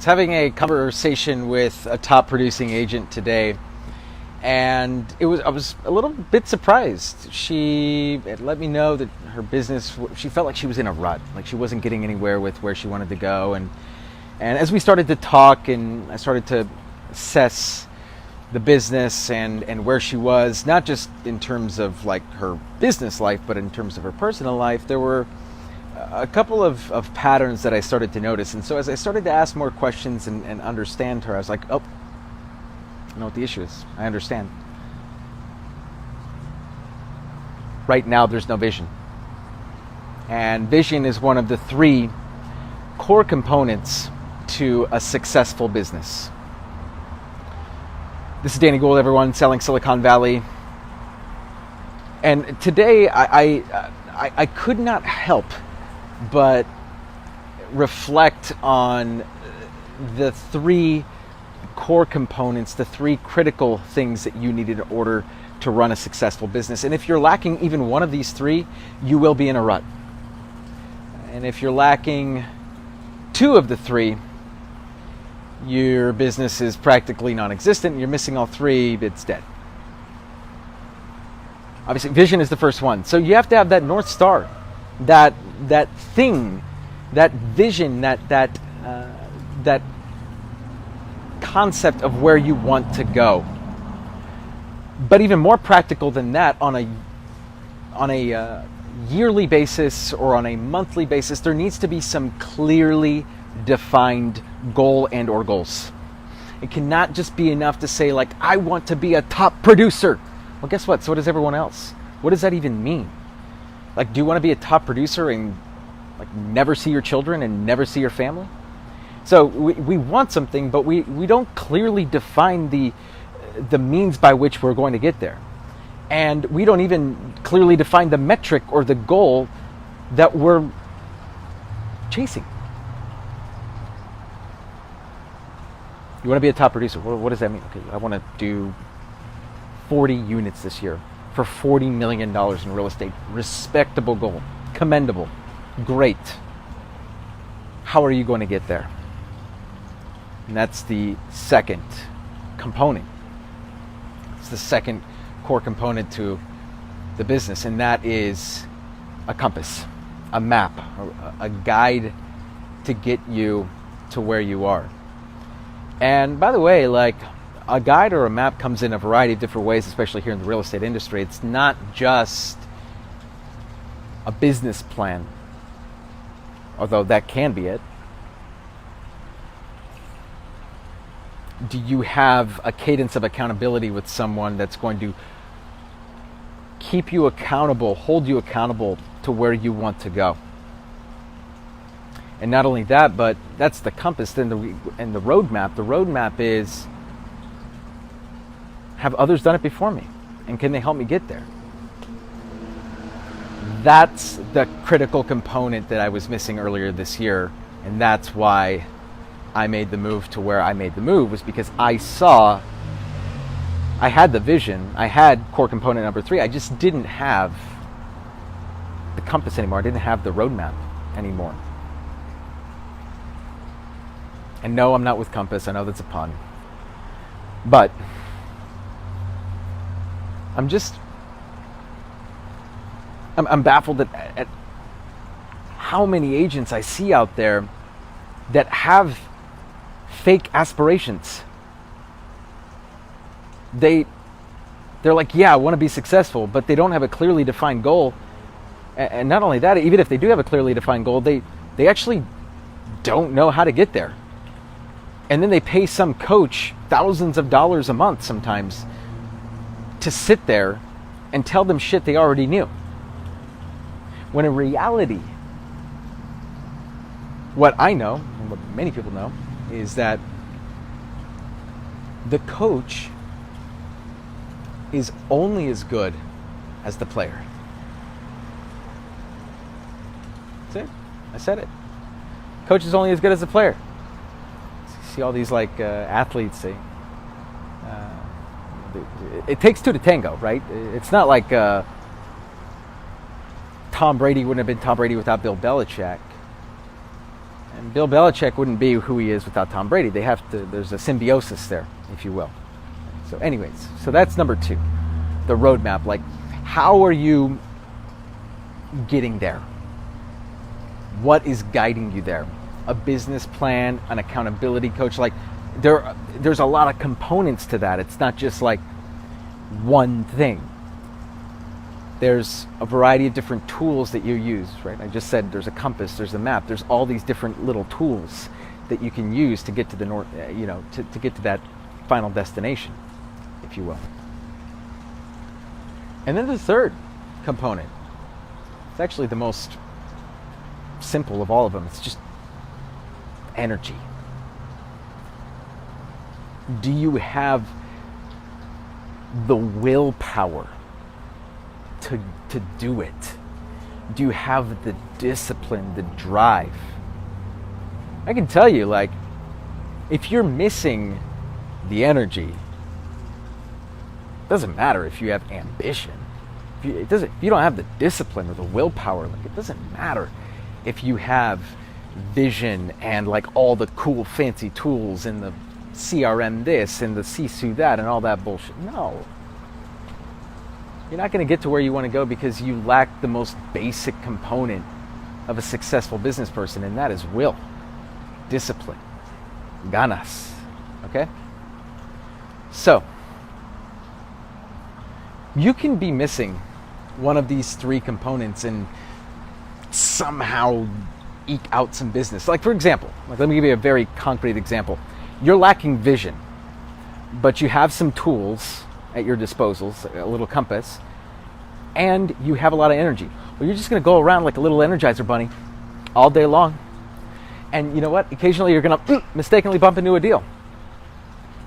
was having a conversation with a top producing agent today, and I was a little bit surprised. She had let me know that her business, she felt like she was in a rut, like she wasn't getting anywhere with where she wanted to go. And as we started to talk and I started to assess the business and where she was, not just in terms of like her business life, but in terms of her personal life, there were a couple of patterns that I started to notice. And so as I started to ask more questions and understand her, I was like, oh, I know what the issue is. I understand. Right now, there's no vision. And vision is one of the 3 core components to a successful business. This is Danny Gould, everyone, selling Silicon Valley. And today, I could not help but reflect on the 3 core components, the 3 critical things that you need in order to run a successful business. And if you're lacking even one of these 3, you will be in a rut. And if you're lacking 2 of the 3, your business is practically non-existent. You're missing all 3, it's dead. Obviously, vision is the first one. So you have to have that North Star, that thing, that vision, that concept of where you want to go. But even more practical than that, on a yearly basis or on a monthly basis, there needs to be some clearly defined goal and or goals. It cannot just be enough to say, like, I want to be a top producer. Well, guess what? So does everyone else. What does that even mean? Like, do you want to be a top producer and like never see your children and never see your family? So we want something, but we don't clearly define the means by which we're going to get there. And we don't even clearly define the metric or the goal that we're chasing. You want to be a top producer. What does that mean? Okay, I want to do 40 units this year for $40 million in real estate. Respectable goal. Commendable. Great. How are you going to get there? And that's the second component. It's the second core component to the business, and that is a compass, a map, a guide to get you to where you are. And by the way, like, a guide or a map comes in a variety of different ways, especially here in the real estate industry. It's not just a business plan, although that can be it. Do you have a cadence of accountability with someone that's going to keep you accountable, hold you accountable to where you want to go? And not only that, but that's the compass. Then the roadmap. The roadmap is, have others done it before me? And can they help me get there? That's the critical component that I was missing earlier this year. And that's why I made the move to where I made the move, was because I had the vision, I had core component number 3, I just didn't have the compass anymore, I didn't have the roadmap anymore. And no, I'm not with Compass, I know that's a pun, but I'm baffled at how many agents I see out there that have fake aspirations. They're like, yeah, I want to be successful, but they don't have a clearly defined goal. And not only that, even if they do have a clearly defined goal, they actually don't know how to get there. And then they pay some coach thousands of dollars a month sometimes to sit there and tell them shit they already knew. When in reality, what I know, and what many people know, is that the coach is only as good as the player. That's it. I said it. Coach is only as good as the player. You see all these athletes say, it takes 2 to tango, right? It's not like Tom Brady wouldn't have been Tom Brady without Bill Belichick. And Bill Belichick wouldn't be who he is without Tom Brady. There's a symbiosis there, if you will. So anyways, so that's number 2, the roadmap. Like, how are you getting there? What is guiding you there? A business plan, an accountability coach. Like, there's a lot of components to that. It's not just like one thing. There's a variety of different tools that you use, right? I just said there's a compass, there's a map, there's all these different little tools that you can use to get to the north, to get to that final destination, if you will. And then the third component, it's actually the most simple of all of them. It's just energy. Do you have the willpower to do it? Do you have the discipline, the drive? I can tell you, like, if you're missing the energy, it doesn't matter if you have ambition. If you don't have the discipline or the willpower, like, it doesn't matter if you have vision and like all the cool fancy tools and the CRM this and the CSU that and all that bullshit. No. You're not going to get to where you want to go because you lack the most basic component of a successful business person, and that is will, discipline, ganas. Okay? So, you can be missing one of these 3 components and somehow eke out some business. Like, for example, let me give you a very concrete example. You're lacking vision, but you have some tools at your disposal, a little compass, and you have a lot of energy. Well, you're just going to go around like a little Energizer bunny all day long. And you know what? Occasionally you're going to mistakenly bump into a deal.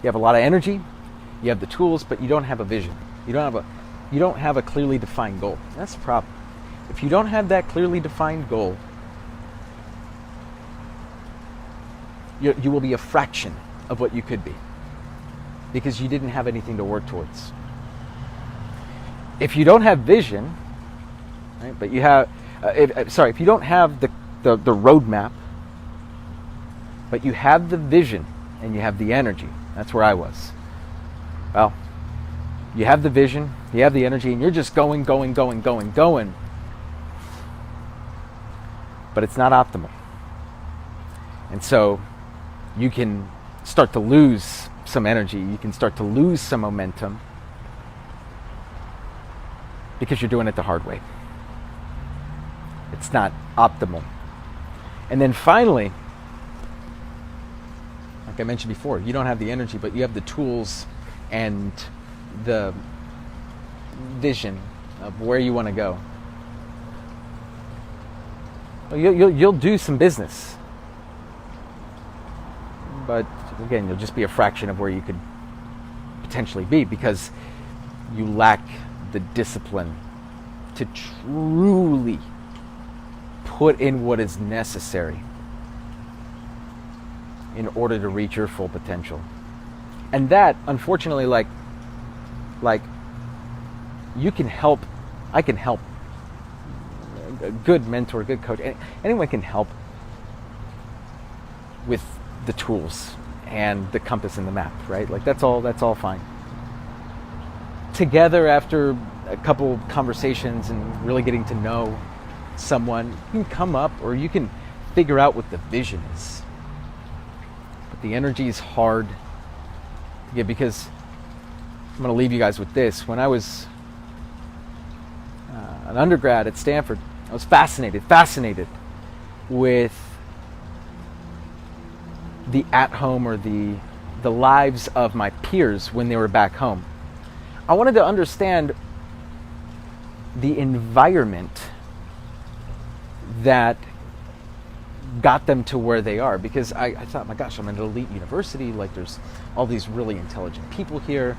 You have a lot of energy, you have the tools, but you don't have a vision. You don't have a clearly defined goal. That's the problem. If you don't have that clearly defined goal, you will be a fraction of what you could be, because you didn't have anything to work towards. If you don't have vision, right, but you have, if you don't have the roadmap, but you have the vision and you have the energy, that's where I was. Well, you have the vision, you have the energy, and you're just going. But it's not optimal. And so you can start to lose some energy, you can start to lose some momentum because you're doing it the hard way. It's not optimal. And then finally, like I mentioned before, you don't have the energy, but you have the tools and the vision of where you want to go. You'll do some business, but again, you'll just be a fraction of where you could potentially be because you lack the discipline to truly put in what is necessary in order to reach your full potential. And that, unfortunately, like you can help, I can help, a good mentor, a good coach, anyone can help with the tools and the compass and the map, right? Like that's all fine. Together, after a couple conversations and really getting to know someone, you can come up, or you can figure out what the vision is. But the energy is hard to get, because I'm going to leave you guys with this. When I was an undergrad at Stanford, I was fascinated with the at-home, or the lives of my peers when they were back home. I wanted to understand the environment that got them to where they are, because I thought, my gosh, I'm at an elite university, like there's all these really intelligent people here.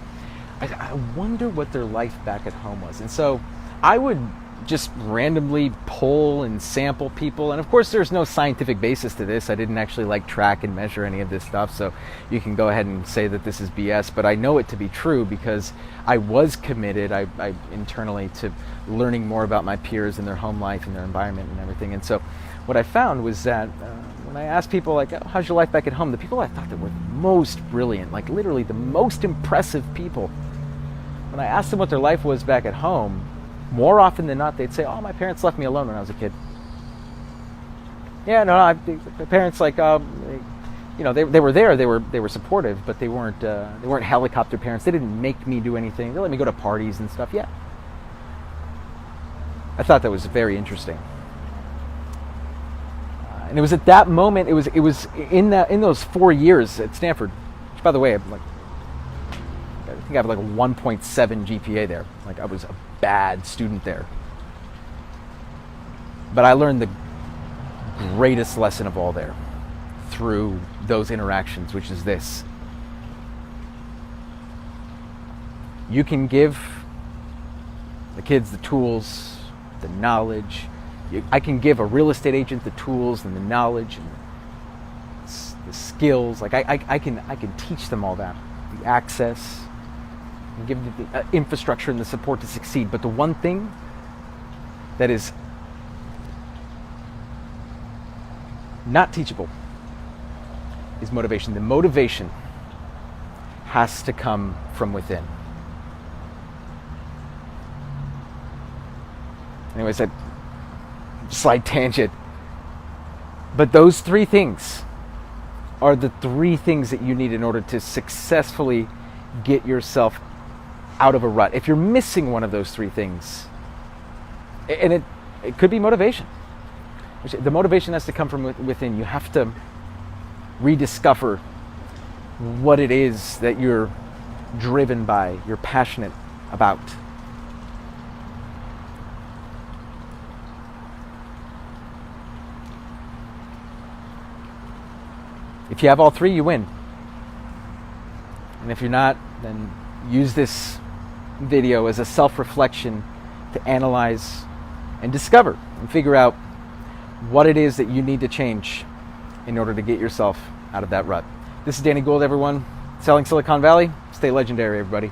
I wonder what their life back at home was. And so I would just randomly pull and sample people, and of course there's no scientific basis to this. I didn't actually like track and measure any of this stuff, so you can go ahead and say that this is BS, but I know it to be true because I was committed, I internally, to learning more about my peers and their home life and their environment and everything. And so what I found was that when I asked people, like, oh, how's your life back at home? The people I thought that were the most brilliant, like literally the most impressive people, when I asked them what their life was back at home, more often than not, they'd say, oh, my parents left me alone when I was a kid. Yeah, no, my parents, like, you know, they were there, they were supportive, but they weren't helicopter parents. They didn't make me do anything. They let me go to parties and stuff. Yeah, I thought that was very interesting. And it was at that moment. It was in those 4 years at Stanford. Which, by the way, I think I have like a 1.7 GPA there. Like, I was a bad student there. But I learned the greatest lesson of all there through those interactions, which is this: you can give the kids the tools, the knowledge. I can give a real estate agent the tools and the knowledge and the skills. Like, I can teach them all that, the access, and give them the infrastructure and the support to succeed. But the one thing that is not teachable is motivation. The motivation has to come from within. Anyways, slight tangent. But those three things are the three things that you need in order to successfully get yourself out of a rut. If you're missing one of those three things, and it could be motivation. The motivation has to come from within. You have to rediscover what it is that you're driven by, you're passionate about. If you have all three, you win. And if you're not, then use this video as a self-reflection to analyze and discover and figure out what it is that you need to change in order to get yourself out of that rut. This is Danny Gould, everyone. Selling Silicon Valley. Stay legendary, everybody.